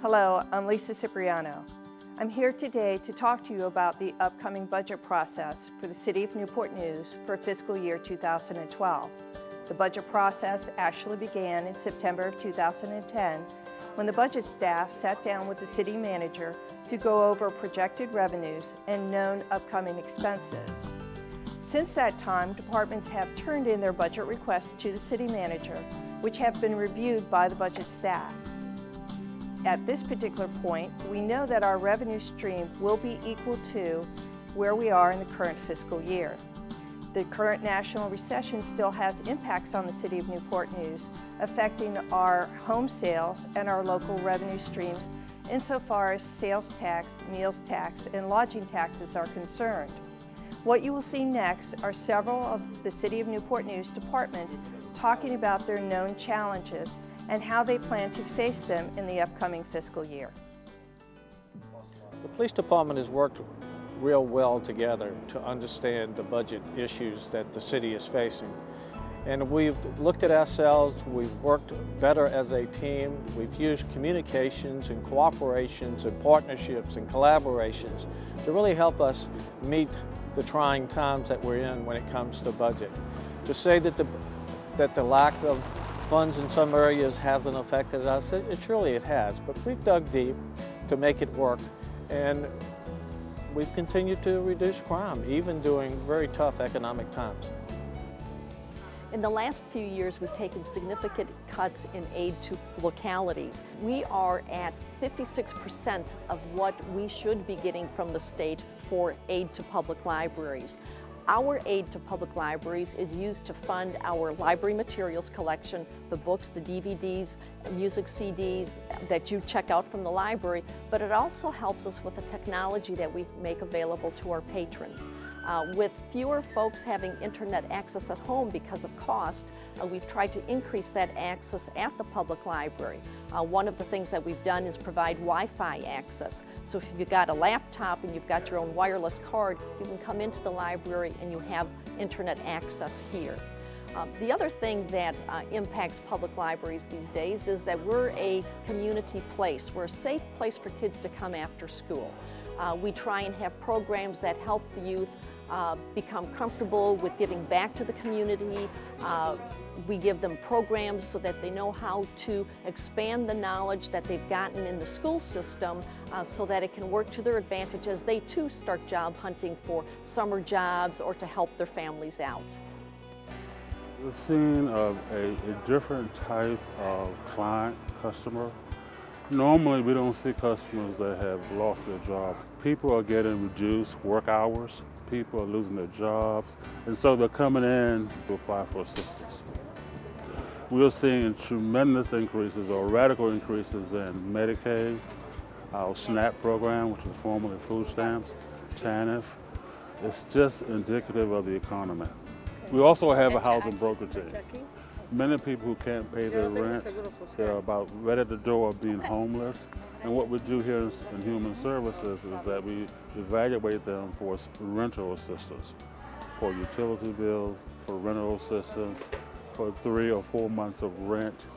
Hello, I'm Lisa Cipriano. I'm here today to talk to you about the upcoming budget process for the City of Newport News for fiscal year 2012. The budget process actually began in September of 2010 when the budget staff sat down with the city manager to go over projected revenues and known upcoming expenses. Since that time, departments have turned in their budget requests to the city manager, which have been reviewed by the budget staff. At this particular point, we know that our revenue stream will be equal to where we are in the current fiscal year. The current national recession still has impacts on the City of Newport News, affecting our home sales and our local revenue streams insofar as sales tax, meals tax, and lodging taxes are concerned. What you will see next are several of the City of Newport News departments talking about their known challenges and how they plan to face them in the upcoming fiscal year. The police department has worked real well together to understand the budget issues that the city is facing. And we've looked at ourselves, we've worked better as a team, we've used communications and cooperations and partnerships and collaborations to really help us meet the trying times that we're in when it comes to budget. To say that the lack of funds in some areas hasn't affected us, surely it has, but we've dug deep to make it work, and we've continued to reduce crime, even during very tough economic times. In the last few years, we've taken significant cuts in aid to localities. We are at 56% of what we should be getting from the state for aid to public libraries. Our aid to public libraries is used to fund our library materials collection, the books, the DVDs, music CDs that you check out from the library, but it also helps us with the technology that we make available to our patrons. With fewer folks having internet access at home because of cost, we've tried to increase that access at the public library. One of the things that we've done is provide Wi-Fi access. So if you've got a laptop and you've got your own wireless card, you can come into the library and you have internet access here. The other thing that impacts public libraries these days is that we're a community place. We're a safe place for kids to come after school. We try and have programs that help the youth become comfortable with giving back to the community. We give them programs so that they know how to expand the knowledge that they've gotten in the school system so that it can work to their advantage as they too start job hunting for summer jobs or to help their families out. We're seeing a different type of client, customer. Normally, we don't see customers that have lost their jobs. People are getting reduced work hours. People are losing their jobs, and so they're coming in to apply for assistance. We're seeing tremendous increases or radical increases in Medicaid, our SNAP program, which is formerly food stamps, TANF. It's just indicative of the economy. We also have a housing broker team. Many people who can't pay their rent, they're about right at the door of being homeless. And what we do here in Human Services is that we evaluate them for rental assistance, for utility bills, for rental assistance, for 3 or 4 months of rent,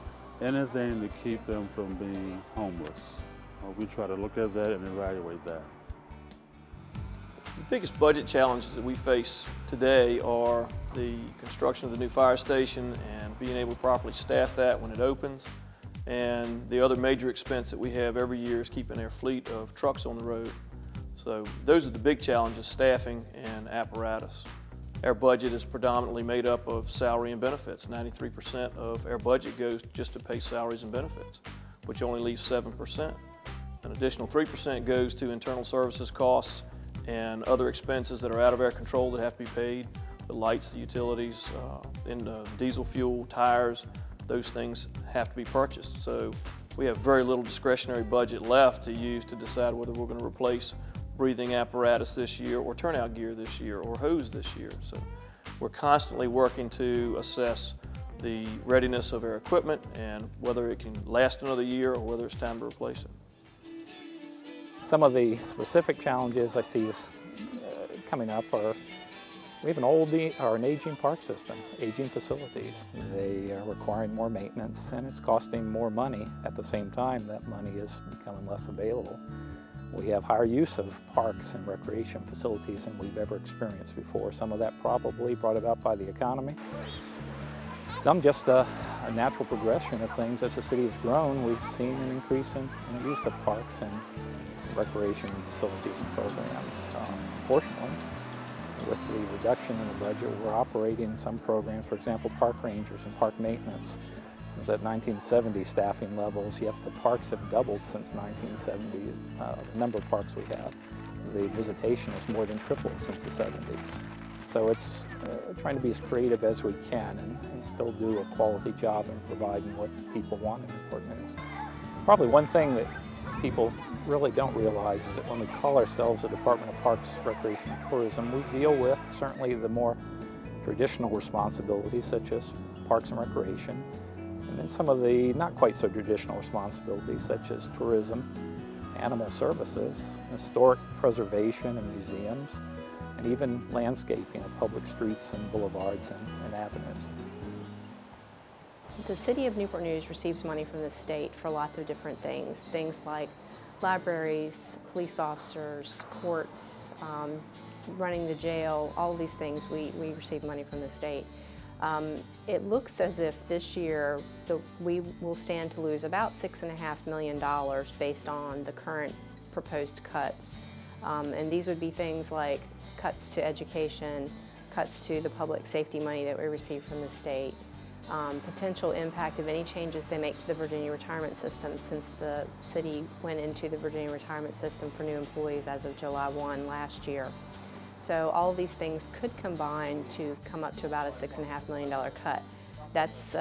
anything to keep them from being homeless. We try to look at that and evaluate that. The biggest budget challenges that we face today are the construction of the new fire station and being able to properly staff that when it opens. And the other major expense that we have every year is keeping our fleet of trucks on the road. So those are the big challenges, staffing and apparatus. Our budget is predominantly made up of salary and benefits. 93% of our budget goes just to pay salaries and benefits, which only leaves 7%. An additional 3% goes to internal services costs and other expenses that are out of our control that have to be paid, the lights, the utilities, diesel fuel, tires, those things have to be purchased. So we have very little discretionary budget left to use to decide whether we're going to replace breathing apparatus this year or turnout gear this year or hose this year. So we're constantly working to assess the readiness of our equipment and whether it can last another year or whether it's time to replace it. Some of the specific challenges I see coming up are We have an aging park system, aging facilities. They are requiring more maintenance and it's costing more money. At the same time, that money is becoming less available. We have higher use of parks and recreation facilities than we've ever experienced before. Some of that probably brought about by the economy. Some just a natural progression of things. As the city has grown, we've seen an increase in the use of parks and recreation facilities and programs. Unfortunately, with the reduction in the budget, we're operating some programs, for example, park rangers and park maintenance. It was at 1970 staffing levels, yet the parks have doubled since 1970, the number of parks we have. The visitation has more than tripled since the 70s. So it's trying to be as creative as we can and still do a quality job in providing what people want in Newport News. Probably one thing that people really don't realize is that when we call ourselves the Department of Parks, Recreation and Tourism, we deal with certainly the more traditional responsibilities such as parks and recreation, and then some of the not quite so traditional responsibilities such as tourism, animal services, historic preservation and museums, and even landscaping of public streets and boulevards and avenues. The City of Newport News receives money from the state for lots of different things. Things like libraries, police officers, courts, running the jail, all of these things we receive money from the state. It looks as if this year we will stand to lose about $6.5 million based on the current proposed cuts. And these would be things like cuts to education, cuts to the public safety money that we receive from the state, potential impact of any changes they make to the Virginia retirement system since the city went into the Virginia retirement system for new employees as of July 1 last year. So all of these things could combine to come up to about a $6.5 million cut. That's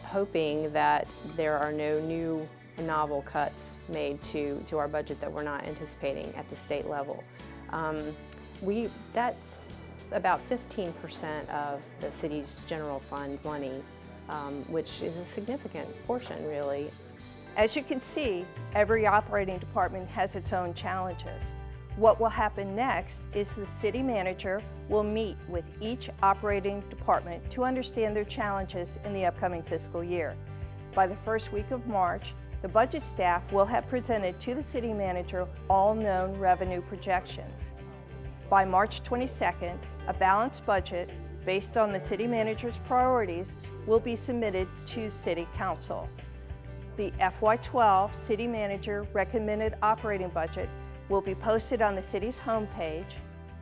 hoping that there are no new novel cuts made to our budget that we're not anticipating at the state level. That's about 15% of the city's general fund money, which is a significant portion, really. As you can see, every operating department has its own challenges. What will happen next is the city manager will meet with each operating department to understand their challenges in the upcoming fiscal year. By the first week of March, the budget staff will have presented to the city manager all known revenue projections. By March 22nd, a balanced budget based on the city manager's priorities will be submitted to City Council. The FY2012 City Manager Recommended Operating Budget will be posted on the city's homepage,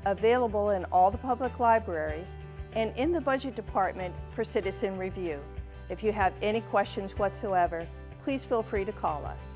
available in all the public libraries, and in the Budget Department for citizen review. If you have any questions whatsoever, please feel free to call us.